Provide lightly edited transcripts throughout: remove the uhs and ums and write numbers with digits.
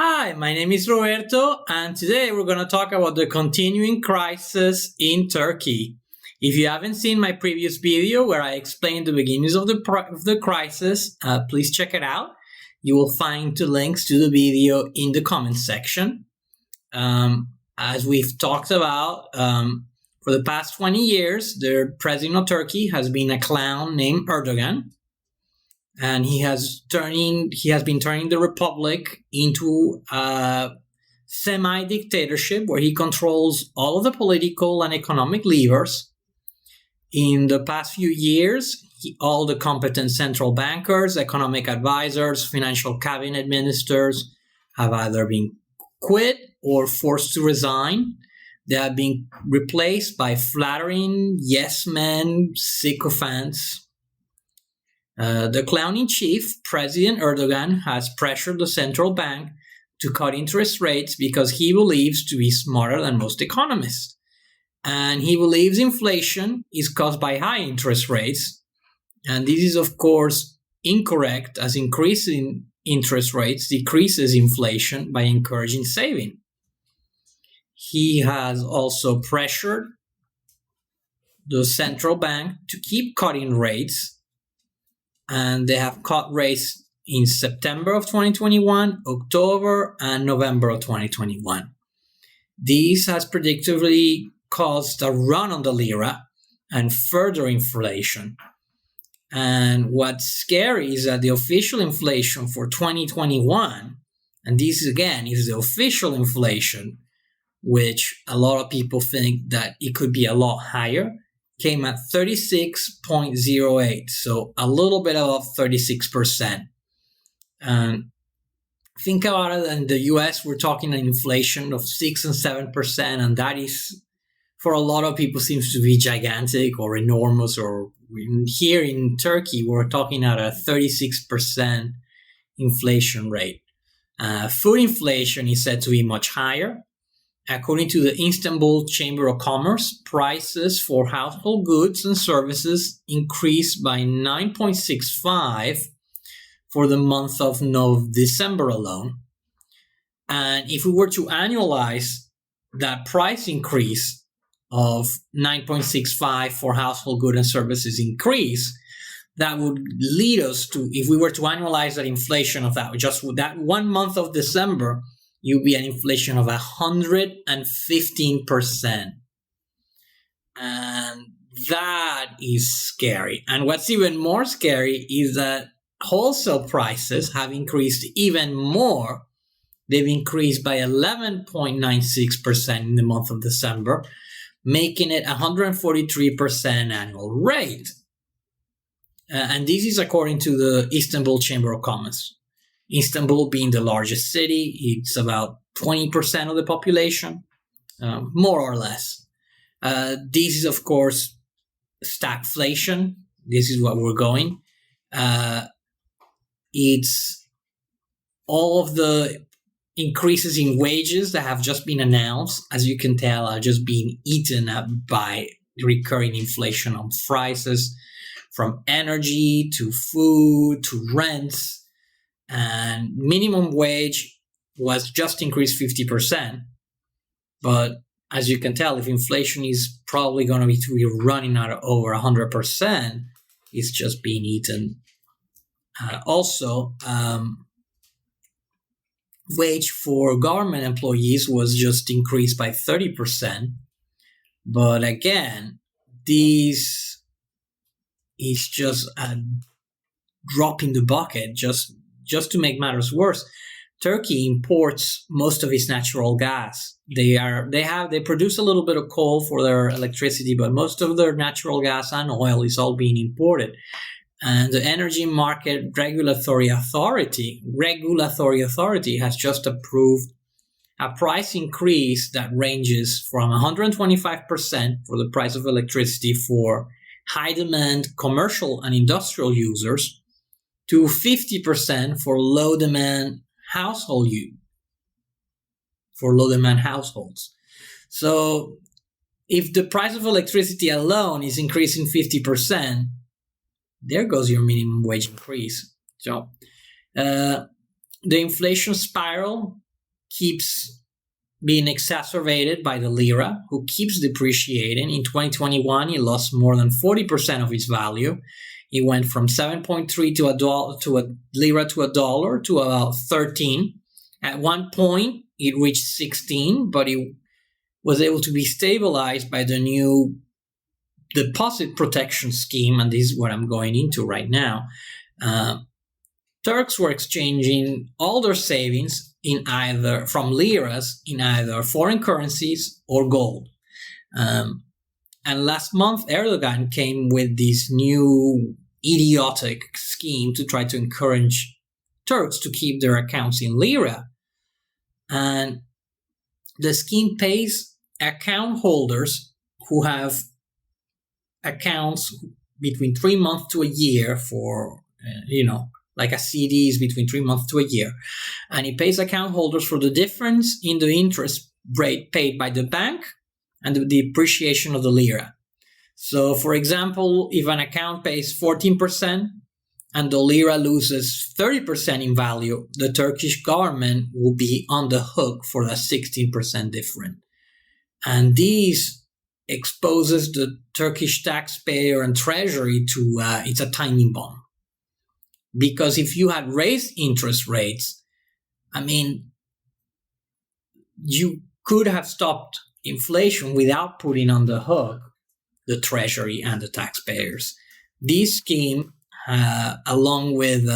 Hi, my name is Roberto, and today we're going to talk about the continuing crisis in Turkey. If you haven't seen my previous video where I explained the beginnings of the crisis, please check it out. You will find the links to the video in the comments section. As we've talked about, for the past 20 years, the president of Turkey has been a clown named Erdogan. And he has been turning the republic into a semi-dictatorship where he controls all of the political and economic levers. In the past few years, all the competent central bankers, economic advisors, financial cabinet ministers have either been quit or forced to resign. They have been replaced by flattering yes men, sycophants. The clown-in-chief, President Erdogan, has pressured the central bank to cut interest rates because he believes to be smarter than most economists. And he believes inflation is caused by high interest rates. And this is, of course, incorrect, as increasing interest rates decreases inflation by encouraging saving. He has also pressured the central bank to keep cutting rates. And they have cut rates in September of 2021, October, and November of 2021. This has predictably caused a run on the Lira and further inflation. And what's scary is that the official inflation for 2021, and this again is the official inflation, which a lot of people think that it could be a lot higher, came at 36.08, so a little bit above 36%. Think about it, in the US, we're talking an inflation of 6 and 7%, and that is, for a lot of people, seems to be gigantic or enormous. Or here in Turkey, we're talking at a 36% inflation rate. Food inflation is said to be much higher. According to the Istanbul Chamber of Commerce, prices for household goods and services increased by 9.65% for the month of December alone. And if we were to annualize that price increase of 9.65% for household goods and services increase, that would lead us to, if we were to annualize that inflation of that, just that 1 month of December, you'll be an inflation of 115%. And that is scary. And what's even more scary is that wholesale prices have increased even more. They've increased by 11.96% in the month of December, making it 143% annual rate. And this is according to the Istanbul Chamber of Commerce. Istanbul being the largest city, it's about 20% of the population, more or less. This is, of course, stagflation. This is what we're going. It's all of the increases in wages that have just been announced, as you can tell, are just being eaten up by recurring inflation on prices, from energy to food to rents. And minimum wage was just increased 50%. But as you can tell, if inflation is probably going to be running at over 100%, it's just being eaten. Also, wage for government employees was just increased by 30%. But again, this is just a drop in the bucket, just to make matters worse. Turkey imports most of its natural gas. They produce a little bit of coal for their electricity, but most of their natural gas and oil is all being imported. And the Energy Market Regulatory Authority has just approved a price increase that ranges from 125% for the price of electricity for high demand commercial and industrial users to 50% for low demand households. So if the price of electricity alone is increasing 50%, there goes your minimum wage increase. So the inflation spiral keeps being exacerbated by the lira, who keeps depreciating. In 2021, it lost more than 40% of its value. It went from 7.3 to a lira to a dollar to about 13. At one point, it reached 16, but it was able to be stabilized by the new deposit protection scheme, and this is what I'm going into right now. Turks were exchanging all their savings from liras in either foreign currencies or gold. And last month, Erdogan came with this new idiotic scheme to try to encourage Turks to keep their accounts in lira. And the scheme pays account holders who have accounts between 3 months to a year for, like a CD is between 3 months to a year. And it pays account holders for the difference in the interest rate paid by the bank and the depreciation of the lira. So, for example, if an account pays 14% and the lira loses 30% in value, the Turkish government will be on the hook for that 16% difference. And this exposes the Turkish taxpayer and treasury to it's a timing bomb. Because if you had raised interest rates, you could have stopped inflation without putting on the hook the treasury and the taxpayers. This scheme, along with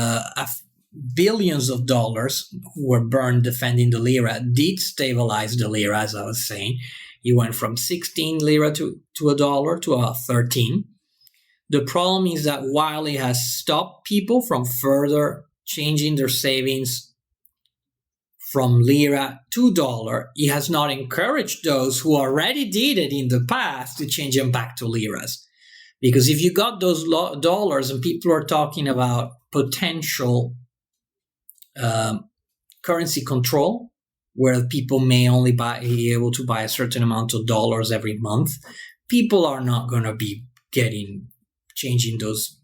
billions of dollars who were burned defending the lira, did stabilize the lira, as I was saying. It went from 16 lira to a dollar to 13. The problem is that while it has stopped people from further changing their savings from lira to dollar, it has not encouraged those who already did it in the past to change them back to liras. Because if you got those dollars and people are talking about potential currency control, where people may only be able to buy a certain amount of dollars every month, people are not going to be changing those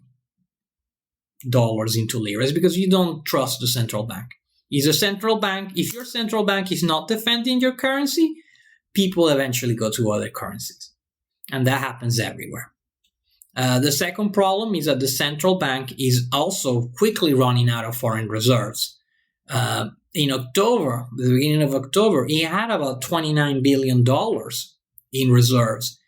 dollars into liras because you don't trust the central bank. If your central bank is not defending your currency, people eventually go to other currencies. And that happens everywhere. The second problem is that the central bank is also quickly running out of foreign reserves. In October, the beginning of October, it had about $29 billion in reserves.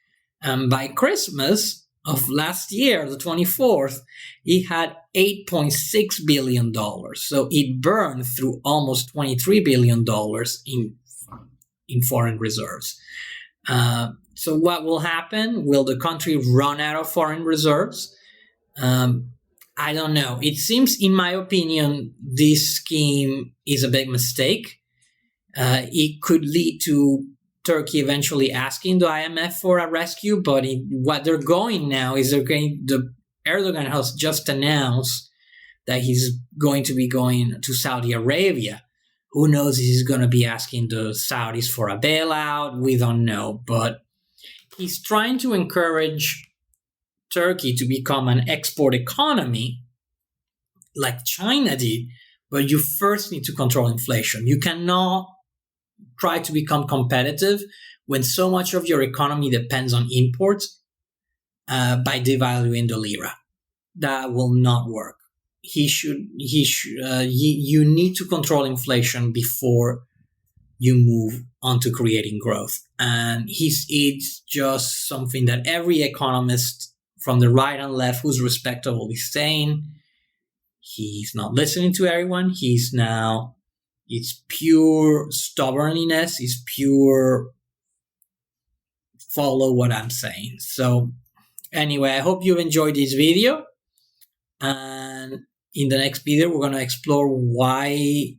And by Christmas of last year, the 24th, it had $8.6 billion. So it burned through almost $23 billion in foreign reserves. So what will happen? Will the country run out of foreign reserves? I don't know. It seems, in my opinion, this scheme is a big mistake. It could lead to Turkey eventually asking the IMF for a rescue, but what they're going now is Erdogan has just announced that he's going to be going to Saudi Arabia. Who knows if he's going to be asking the Saudis for a bailout? We don't know, but he's trying to encourage Turkey to become an export economy like China did, but you first need to control inflation. You cannot try to become competitive when so much of your economy depends on imports by devaluing the lira. That will not work. You need to control inflation before you move on to creating growth. And it's just something that every economist from the right and left who's respectable is saying. He's not listening to everyone. It's pure stubbornness. It's pure follow what I'm saying. So anyway, I hope you enjoyed this video. And in the next video, we're going to explore why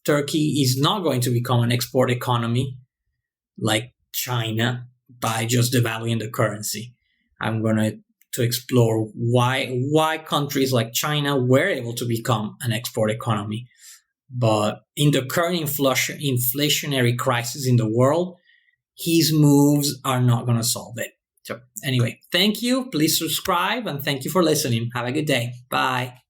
Turkey is not going to become an export economy like China by just devaluing the currency. I'm going to explore why countries like China were able to become an export economy. But in the current inflationary crisis in the world, his moves are not going to solve it. So anyway, thank you. Please subscribe and thank you for listening. Have a good day. Bye.